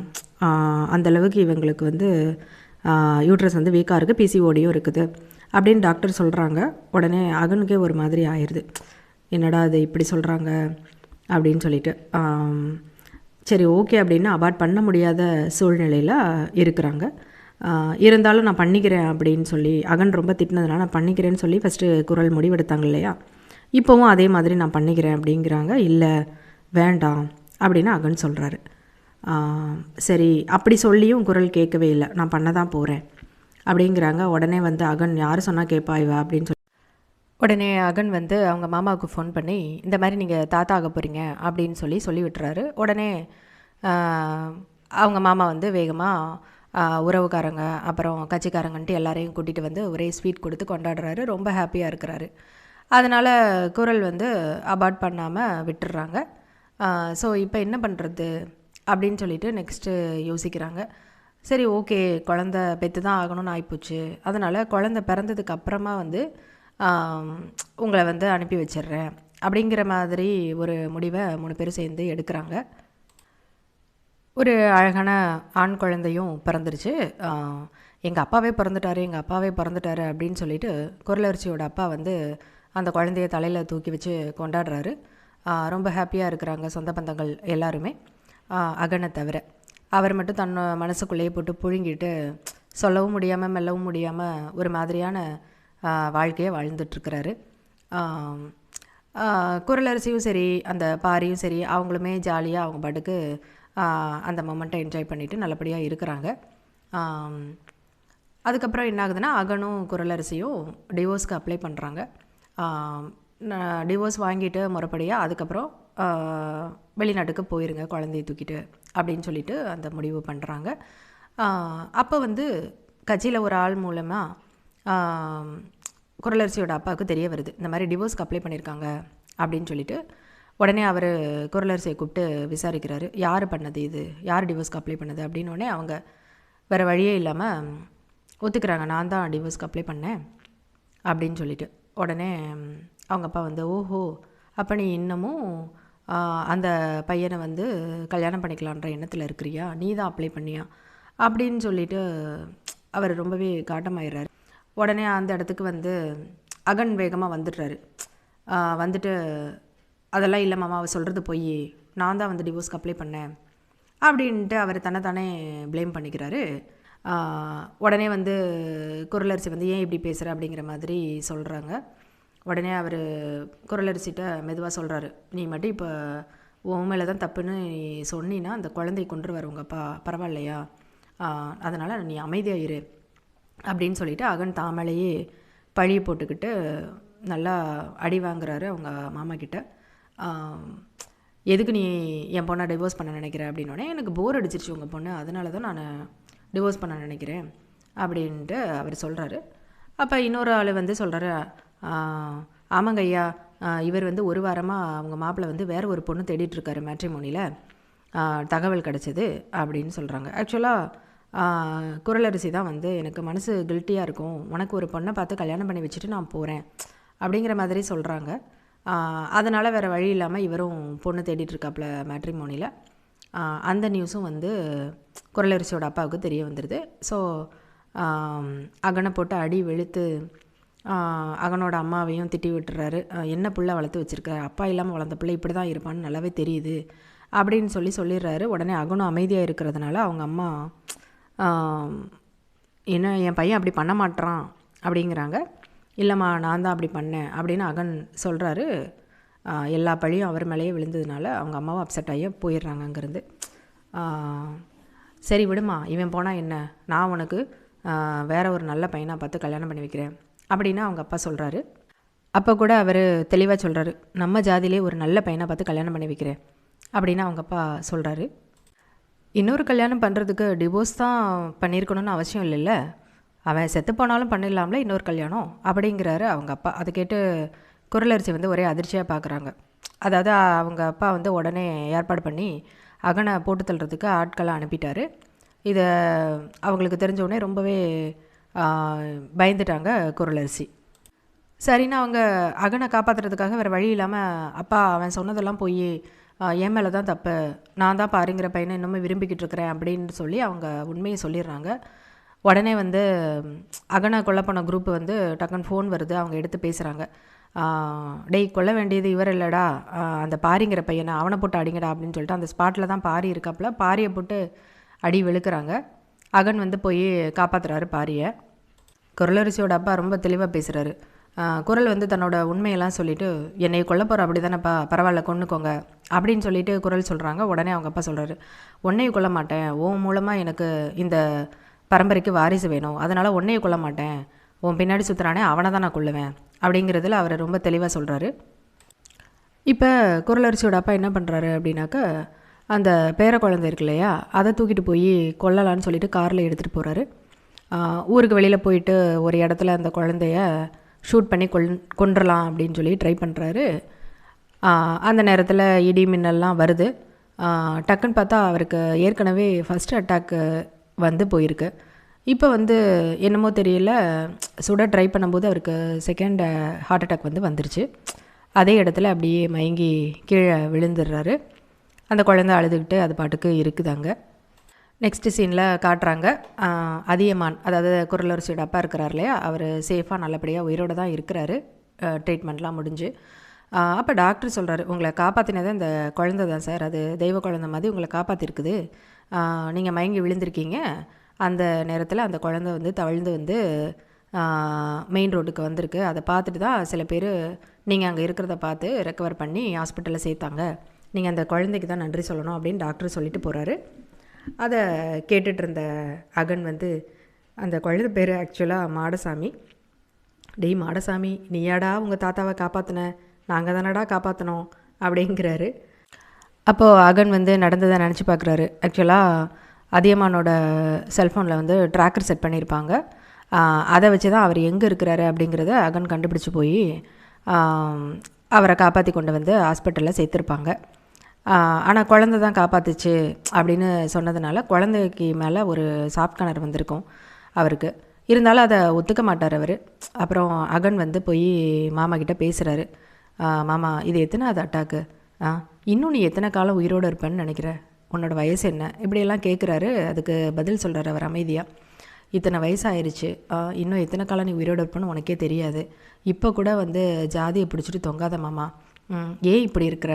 அந்தளவுக்கு இவங்களுக்கு வந்து யூட்ரஸ் வந்து வீக்காக இருக்குது, பிசிஓடியும் இருக்குது அப்படின்னு டாக்டர் சொல்கிறாங்க. உடனே அகனுக்கே ஒரு மாதிரி ஆயிடுது, என்னடா அது இப்படி சொல்கிறாங்க அப்படின்னு சொல்லிட்டு. சரி ஓகே அப்படின்னு அபார்ட் பண்ண முடியாத சூழ்நிலையில் இருக்கிறாங்க. இருந்தாலும் நான் பண்ணிக்கிறேன் அப்படின்னு சொல்லி அகன் ரொம்ப திட்டினதுனால நான் பண்ணிக்கிறேன்னு சொல்லி ஃபஸ்ட்டு குரல் முடிவெடுத்தாங்க இல்லையா, இப்போவும் அதே மாதிரி நான் பண்ணிக்கிறேன் அப்படிங்கிறாங்க. இல்லை வேண்டாம் அப்படின்னு அகன் சொல்கிறாரு. சரி அப்படி சொல்லியும் குரல் கேட்கவே இல்லை, நான் பண்ண தான் போகிறேன் அப்படிங்கிறாங்க. உடனே வந்து அகன் யார் சொன்னால் கேட்பா இவ அப்படின்னு சொல்லி உடனே அகன் வந்து அவங்க மாமாவுக்கு ஃபோன் பண்ணி இந்த மாதிரி நீங்கள் தாத்தா ஆக போகிறீங்க அப்படின்னு சொல்லி விட்டுறாரு. உடனே அவங்க மாமா வந்து வேகமாக உறவுக்காரங்க அப்புறம் கட்சிக்காரங்கன்ட்டு எல்லாரையும் கூட்டிகிட்டு வந்து ஒரே ஸ்வீட் கொடுத்து கொண்டாடுறாரு. ரொம்ப ஹாப்பியாக இருக்கிறாரு. அதனால் குரல் வந்து அபார்ட் பண்ணாமல் விட்டுடுறாங்க. ஸோ இப்போ என்ன பண்ணுறது அப்படின்னு சொல்லிட்டு நெக்ஸ்ட்டு யோசிக்கிறாங்க. சரி ஓகே குழந்த பெற்று தான் ஆகணும்னு ஆகிப்போச்சு, அதனால் குழந்த பிறந்ததுக்கு அப்புறமா வந்து உங்களை வந்து அனுப்பி வச்சிடுறேன் அப்படிங்கிற மாதிரி ஒரு முடிவை 3 பேரும் சேர்ந்து எடுக்கிறாங்க. ஒரு அழகான ஆண் குழந்தையும் பிறந்துருச்சு. எங்கள் அப்பாவே பிறந்துட்டாரு அப்படின்னு சொல்லிட்டு குரலரசியோட அப்பா வந்து அந்த குழந்தைய தலையில் தூக்கி வச்சு கொண்டாடுறாரு. ரொம்ப ஹாப்பியாக இருக்கிறாங்க சொந்த பந்தங்கள் எல்லாருமே, அகனை தவிர. அவர் மட்டும் தன் மனசுக்குள்ளேயே போட்டு புழுங்கிட்டு சொல்லவும் முடியாமல் மெல்லவும் முடியாமல் ஒரு மாதிரியான வாழ்க்கையை வாழ்ந்துட்டுருக்கிறாரு. குரலரசியும் சரி அந்த பாரியும் சரி அவங்களுமே ஜாலியாக அவங்க பாட்டுக்கு அந்த மொமெண்ட்டை என்ஜாய் பண்ணிவிட்டு நல்லபடியாக இருக்கிறாங்க. அதுக்கப்புறம் என்ன ஆகுதுன்னா அகனும் குரலரசியும் டிவோர்ஸ்க்கு அப்ளை பண்ணுறாங்க. டிவோர்ஸ் வாங்கிட்டு முறைப்படியாக அதுக்கப்புறம் வெளிநாட்டுக்கு போயிருங்க குழந்தைய தூக்கிட்டு அப்படின்னு சொல்லிட்டு அந்த முடிவு பண்ணுறாங்க. அப்போ வந்து கட்சியில் ஒரு ஆள் மூலமாக குரலரசியோட அப்பாவுக்கு தெரிய வருது, இந்த மாதிரி டிவோர்ஸ்க்கு அப்ளை பண்ணியிருக்காங்க அப்படின்னு சொல்லிட்டு. உடனே அவர் குரலரசியை கூப்பிட்டு விசாரிக்கிறாரு, யார் பண்ணது இது, யார் டிவோர்ஸ்க்கு அப்ளை பண்ணது அப்படின்னோடனே அவங்க வேறு வழியே இல்லாமல் ஒத்துக்கிறாங்க, நான் தான் டிவோர்ஸ்க்கு அப்ளை பண்ணேன் அப்படின்னு சொல்லிட்டு. உடனே அவங்க அப்பா வந்து, ஓஹோ, அப்போ நீ இன்னமும் அந்த பையனை வந்து கல்யாணம் பண்ணிக்கலான்ற எண்ணத்தில் இருக்கிறியா, நீ தான் அப்ளை பண்ணியா அப்படின்னு சொல்லிட்டு அவர் ரொம்பவே காட்டமாயிடுறாரு. உடனே அந்த இடத்துக்கு வந்து அகன் வேகமாக வந்துடுறாரு. வந்துட்டு, அதெல்லாம் இல்லை மாமா, அவள் சொல்கிறது போய், நான் தான் வந்து டிவோர்ஸ்க்கு அப்ளை பண்ணேன் அப்படின்ட்டு அவர் தன்னைத்தானே ப்ளேம் பண்ணிக்கிறாரு. உடனே வந்து குரலரசி வந்து ஏன் இப்படி பேசுகிற அப்படிங்கிற மாதிரி சொல்கிறாங்க. உடனே அவர் குரலரசிட்ட மெதுவாக சொல்கிறாரு, நீ மட்டும் இப்போ உன் மேலே தான் தப்புன்னு நீ சொன்னீன்னா அந்த குழந்தையை கொண்டு வர உங்கள் அப்பா பரவாயில்லையா, அதனால் நீ அமைதியாக இரு அப்படின்னு சொல்லிவிட்டு அகன் தாமலையே பழியை போட்டுக்கிட்டு நல்லா அடி வாங்குறாரு அவங்க மாமா கிட்ட. எதுக்கு நீ என் பொண்ணை டிவோர்ஸ் பண்ண நினைக்கிற அப்படின்னோடனே, எனக்கு போர் அடிச்சிருச்சு உங்கள் பொண்ணு, அதனால தான் நான் டிவோர்ஸ் பண்ண நினைக்கிறேன் அப்படின்ட்டு அவர் சொல்கிறாரு. அப்போ இன்னொரு ஆள் வந்து சொல்கிறாரு, ஆமாங்க ஐயா, இவர் வந்து ஒரு வாரமாக அவங்க மாப்பிள்ளை வந்து வேறு ஒரு பொண்ணு தேடிட்டுருக்காரு மேட்ரிமோனியில், தகவல் கிடச்சிது அப்படின்னு சொல்கிறாங்க. ஆக்சுவலாக குரலரசி தான் வந்து, எனக்கு மனசு கில்ட்டியாக இருக்கும், உனக்கு ஒரு பொண்ணை பார்த்து கல்யாணம் பண்ணி வச்சுட்டு நான் போகிறேன் அப்படிங்கிற மாதிரி சொல்கிறாங்க. அதனால் வேறு வழி இல்லாமல் இவரும் பொண்ணு தேடிட்டுருக்காப்புல மேட்ரிமோனியில். அந்த நியூஸும் வந்து குரலரசியோட அப்பாவுக்கு தெரிய வந்துடுது. ஸோ அகனை போட்டு அடி வெளுத்து அகனோட அம்மாவையும் திட்டி விட்டுறாரு. என்ன பிள்ளை வளர்த்து வச்சுருக்க, அப்பா இல்லாமல் வளர்ந்த பிள்ளை இப்படி தான் இருப்பான்னு நல்லாவே தெரியுது அப்படின்னு சொல்லிடுறாரு. உடனே அகனும் அமைதியாக இருக்கிறதுனால அவங்க அம்மா, என்ன என் பையன் அப்படி பண்ண மாட்டான் அப்படிங்கிறாங்க. இல்லைம்மா, நான் தான் அப்படி பண்ணேன் அப்படின்னு அகன் சொல்கிறாரு. எல்லா பழியும் அவர் மேலேயே விழுந்ததுனால அவங்க அம்மாவும் அப்செட் ஆகி போயிடுறாங்க அங்கேருந்து. சரி விடுமா, இவன் போனால் என்ன, நான் உனக்கு வேற ஒரு நல்ல பையனாக பார்த்து கல்யாணம் பண்ணி வைக்கிறேன் அப்படின்னு அவங்க அப்பா சொல்கிறாரு. அப்போ கூட அவர் தெளிவாக சொல்கிறாரு, நம்ம ஜாதியிலே ஒரு நல்ல பையனை பார்த்து கல்யாணம் பண்ணி வைக்கிறேன் அப்படின்னு அவங்க அப்பா சொல்கிறாரு. இன்னொரு கல்யாணம் பண்ணுறதுக்கு டிவோர்ஸ் தான் பண்ணியிருக்கணும்னு அவசியம் இல்லைல்ல, அவன் செத்து போனாலும் பண்ணிடலாம்ல இன்னொரு கல்யாணம் அப்படிங்கிறாரு அவங்க அப்பா. அதை கேட்டு குரலரசி வந்து ஒரே அதிர்ச்சியாக பார்க்குறாங்க. அதாவது அவங்க அப்பா வந்து உடனே ஏற்பாடு பண்ணி அகனை போட்டு தள்ளுறதுக்கு ஆட்களை அனுப்பிட்டாரு. இதை அவங்களுக்கு தெரிஞ்ச உடனே ரொம்பவே பயந்துட்டாங்க குரலரசி. சரின்னு அவங்க அகனை காப்பாற்றுறதுக்காக வேறு வழி இல்லாமல், அப்பா அவன் சொன்னதெல்லாம் போய் என் மேலே தான் தப்பு, நான் தான் பாருங்கிற பையனை இன்னுமே விரும்பிக்கிட்டு இருக்கிறேன் அப்படின்னு சொல்லி அவங்க உண்மையை சொல்லிடுறாங்க. உடனே வந்து அகனை கொல்ல போன குரூப்பு வந்து டக்குன்னு ஃபோன் வருது, அவங்க எடுத்து பேசுகிறாங்க. டேய், கொல்ல வேண்டியது இவர் இல்லைடா, அந்த பாரிங்கிற பையனை, அவனை போட்டு அடிங்கடா அப்படின்னு சொல்லிட்டு அந்த ஸ்பாட்டில் தான் பாரி இருக்காப்புல, பாரியை போட்டு அடி வெளுக்கிறாங்க. அகன் வந்து போய் காப்பாற்றுறாரு பாரியை. குரலரசியோட அப்பா ரொம்ப தெளிவாக பேசுகிறாரு. குரல் வந்து தன்னோட உண்மையெல்லாம் சொல்லிவிட்டு, என்னை கொல்ல போகிற அப்படி தானேப்பா, பரவாயில்ல கொன்னுக்கோங்க அப்படின்னு சொல்லிட்டு குரல் சொல்கிறாங்க. உடனே அவங்க அப்பா சொல்கிறாரு, உன்னையும் கொல்ல மாட்டேன், உன் மூலமாக எனக்கு இந்த பரம்பரைக்கு வாரிசு வேணும், அதனால் உன்னையும் கொல்ல மாட்டேன், உன் பின்னாடி சுற்றுறானே அவனை தான் நான் கொல்லுவேன் அப்படிங்கிறதுல அவர் ரொம்ப தெளிவாக சொல்கிறாரு. இப்போ குரலரசியோட அப்பா என்ன பண்ணுறாரு அப்படின்னாக்கா, அந்த பேர குழந்தை இருக்கு இல்லையா, அதை தூக்கிட்டு போய் கொல்லலான்னு சொல்லிட்டு காரில் எடுத்துகிட்டு போகிறாரு. ஊருக்கு வெளியில் போயிட்டு ஒரு இடத்துல அந்த குழந்தைய ஷூட் பண்ணி கொன்றலாம் அப்படின்னு சொல்லி ட்ரை பண்ணுறாரு. அந்த நேரத்தில் இடி மின்னல்லாம் வருது. டக்குன்னு பார்த்தா அவருக்கு ஏற்கனவே ஃபஸ்ட் அட்டாக்கு வந்து போயிருக்கு. இப்போ வந்து என்னமோ தெரியல, சுட ட்ரை பண்ணும்போது அவருக்கு செகண்ட் ஹார்ட் அட்டாக் வந்து வந்துருச்சு. அதே இடத்துல அப்படியே மயங்கி கீழே விழுந்துடுறாரு. அந்த குழந்தை அழுதுகிட்டு அது பாட்டுக்கு இருக்குது அங்கே. நெக்ஸ்ட்டு சீனில் காட்டுறாங்க, அதியமான், அதாவது குரலரசியோட அப்பா இருக்கிறார் இல்லையா, அவர் சேஃபாக நல்லபடியாக உயிரோடு தான் இருக்கிறாரு, ட்ரீட்மெண்ட்லாம் முடிஞ்சு. அப்போ டாக்டர் சொல்கிறாரு, உங்களை காப்பாற்றினது இந்த குழந்தை தான் சார், அது தெய்வ குழந்தை மாதிரி உங்களை காப்பாற்றிருக்குது, நீங்கள் மயங்கி விழுந்திருக்கீங்க. அந்த நேரத்தில் அந்த குழந்தை வந்து தவழ்ந்து வந்து மெயின் ரோட்டுக்கு வந்திருக்கு. அதை பார்த்துட்டு தான் சில பேர் நீங்கள் அங்கே இருக்கிறத பார்த்து ரெக்கவர் பண்ணி ஹாஸ்பிட்டலில் சேர்த்தாங்க, நீங்கள் அந்த குழந்தைக்கு தான் நன்றி சொல்லணும் அப்படின்னு டாக்டர் சொல்லிட்டு போகிறாரு. அதை கேட்டுட்டு இருந்த அகன் வந்து, அந்த குழந்தை பேர் ஆக்சுவலாக மாடசாமி. டெய் மாடசாமி, நீயாடா உங்கள் தாத்தாவை காப்பாற்றின, நாங்கள் தானடா காப்பாற்றினோம் அப்படிங்கிறாரு. அப்போது அகன் வந்து நடந்ததை நினச்சி பார்க்குறாரு. ஆக்சுவலாக அதியமானோட செல்ஃபோனில் வந்து ட்ராக்கர் செட் பண்ணியிருப்பாங்க. அதை வச்சு தான் அவர் எங்கே இருக்கிறாரு அப்படிங்கிறத அகன் கண்டுபிடிச்சி போய் அவரை காப்பாற்றி கொண்டு வந்து ஹாஸ்பிட்டலில் சேர்த்துருப்பாங்க. ஆனால் குழந்தை தான் காப்பாற்றுச்சு அப்படின்னு சொன்னதுனால குழந்தைக்கு மேலே ஒரு சாஃப்ட் கார்னர் வந்திருக்கும் அவருக்கு. இருந்தாலும் அதை ஒத்துக்க மாட்டார் அவர். அப்புறம் அகன் வந்து போய் மாமா கிட்ட பேசுகிறாரு. மாமா, இது எத்தனாவது அட்டாக்கு? இன்னும் நீ எத்தனை காலம் உயிரோடு இருப்பேன்னு நினைக்கிற? உன்னோட வயசு என்ன? இப்படியெல்லாம் கேட்குறாரு. அதுக்கு பதில் சொல்கிறார் அவர் அமைதியாக. இத்தனை வயசாயிருச்சு, இன்னும் எத்தனை காலம் நீ உயிரோடு இருப்பேன்னு உனக்கே தெரியாது. இப்போ கூட வந்து ஜாதியை பிடிச்சிட்டு தொங்காத மாமா, ஏன் இப்படி இருக்கிற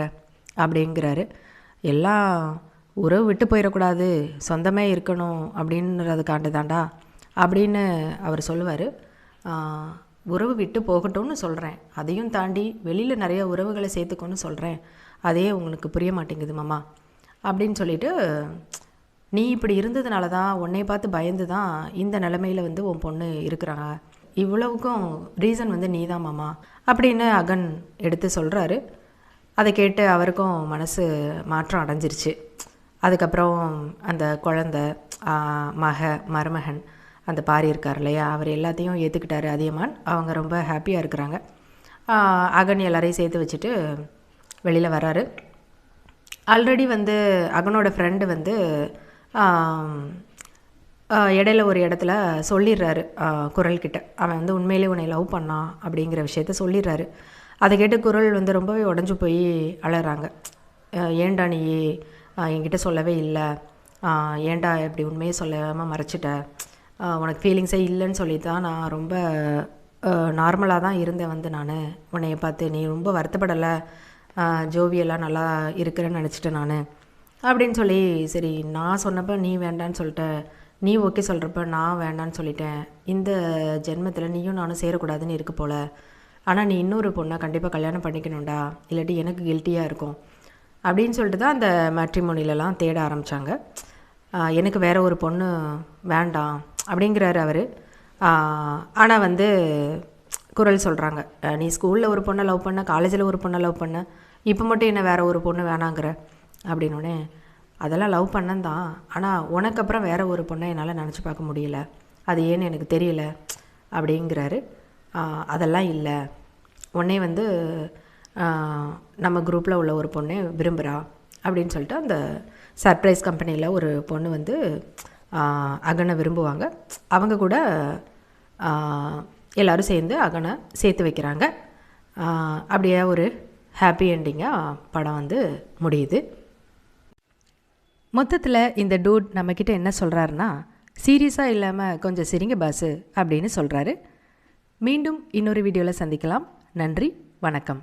அப்படிங்கிறாரு. எல்லாம் உறவு விட்டு போயிடக்கூடாது, சொந்தமே இருக்கணும் அப்படின்றதுக்காண்டு தாண்டா அப்படின்னு அவர் சொல்லுவார். உறவு விட்டு போகட்டும்னு சொல்கிறேன், அதையும் தாண்டி வெளியில் நிறைய உறவுகளை சேர்த்துக்கோன்னு சொல்கிறேன், அதே உங்களுக்கு புரிய மாட்டேங்குது மாமா அப்படின்னு சொல்லிட்டு, நீ இப்படி இருந்ததுனால தான், உன்னை பார்த்து பயந்து தான் இந்த நிலமையில் வந்து உன் பொண்ணு இருக்கிறாங்க, இவ்வளவுக்கும் ரீசன் வந்து நீ தான் மாமா அப்படின்னு அகன் எடுத்து சொல்கிறாரு. அதை கேட்டு அவருக்கும் மனசு மாற்றம் அடைஞ்சிருச்சு. அதுக்கப்புறம் அந்த குழந்த, மருமகன், அந்த பாரி இருக்கார் இல்லையா, அவர் எல்லாத்தையும் ஏற்றுக்கிட்டாரு அதியமான். அவங்க ரொம்ப ஹாப்பியாக இருக்கிறாங்க. அகன் எல்லாரையும் சேர்த்து வச்சுட்டு வெளியில் வராரு. ஆல்ரெடி வந்து அகனோட ஃப்ரெண்டு வந்து இடையில ஒரு இடத்துல சொல்லிடுறாரு குரல்கிட்ட, அவன் வந்து உண்மையிலே உன்னை லவ் பண்ணான் அப்படிங்கிற விஷயத்த சொல்லிடுறாரு. அதை கேட்டு குரல் வந்து ரொம்பவே உடஞ்சி போய் அழறாங்க. ஏன்டா நீ என்கிட்ட சொல்லவே இல்லை, ஏன்டா இப்படி உண்மையே சொல்லாமல் மறைச்சிட்ட, உனக்கு ஃபீலிங்ஸே இல்லைன்னு சொல்லி தான் நான் ரொம்ப நார்மலாக தான் இருந்தேன். வந்து நான் உன்னைய பார்த்து நீ ரொம்ப வருத்தப்படலை, ஜோவியெல்லாம் நல்லா இருக்கிறேன்னு நினச்சிட்டேன் நான் அப்படின்னு சொல்லி, சரி நான் சொன்னப்போ நீ வேண்டான்னு சொல்லிட்ட, நீ ஓகே சொல்கிறப்ப நான் வேண்டான்னு சொல்லிட்டேன், இந்த ஜென்மத்தில் நீயும் நானும் சேரக்கூடாதுன்னு இருக்கு போல், ஆனால் நீ இன்னொரு பொண்ணை கண்டிப்பாக கல்யாணம் பண்ணிக்கணும்டா, இல்லாட்டி எனக்கு கில்ட்டியாக இருக்கும் அப்படின்னு சொல்லிட்டு தான் அந்த மேட்ரிமோனிலலாம் தேட ஆரம்பித்தாங்க. எனக்கு வேறு ஒரு பொண்ணு வேண்டாம் அப்படிங்கிறாரு அவர். ஆனால் வந்து குரல் சொல்கிறாங்க, நீ ஸ்கூலில் ஒரு பொண்ணை லவ் பண்ண, காலேஜில் ஒரு பொண்ணை லவ் பண்ண, இப்போ மட்டும் என்ன வேறு ஒரு பொண்ணு வேணாங்கிற அப்படின்னோடனே, அதெல்லாம் லவ் பண்ணேன் தான், ஆனால் உனக்கு அப்புறம் வேறு ஒரு பொண்ணை என்னால் நினச்சி பார்க்க முடியல, அது ஏன்னு எனக்கு தெரியல அப்படிங்கிறாரு. அதெல்லாம் இல்லை, உடனே வந்து நம்ம குரூப்பில் உள்ள ஒரு பொண்ணை விரும்புகிறா அப்படின்னு சொல்லிட்டு அந்த சர்ப்ரைஸ் கம்பெனியில் ஒரு பொண்ணு வந்து அகனை விரும்புவாங்க. அவங்க கூட எல்லோரும் சேர்ந்து அகனை சேர்த்து வைக்கிறாங்க. அப்படியே ஒரு ஹாப்பி என்டிங்காக படம் வந்து முடியுது. மொத்தத்தில் இந்த டூட் நம்மக்கிட்ட என்ன சொல்கிறாருன்னா, சீரியஸாக இல்லாமல் கொஞ்சம் சிரிங்க பாஸு அப்படின்னு சொல்கிறாரு. மீண்டும் இன்னொரு வீடியோவில் சந்திக்கலாம். நன்றி, வணக்கம்.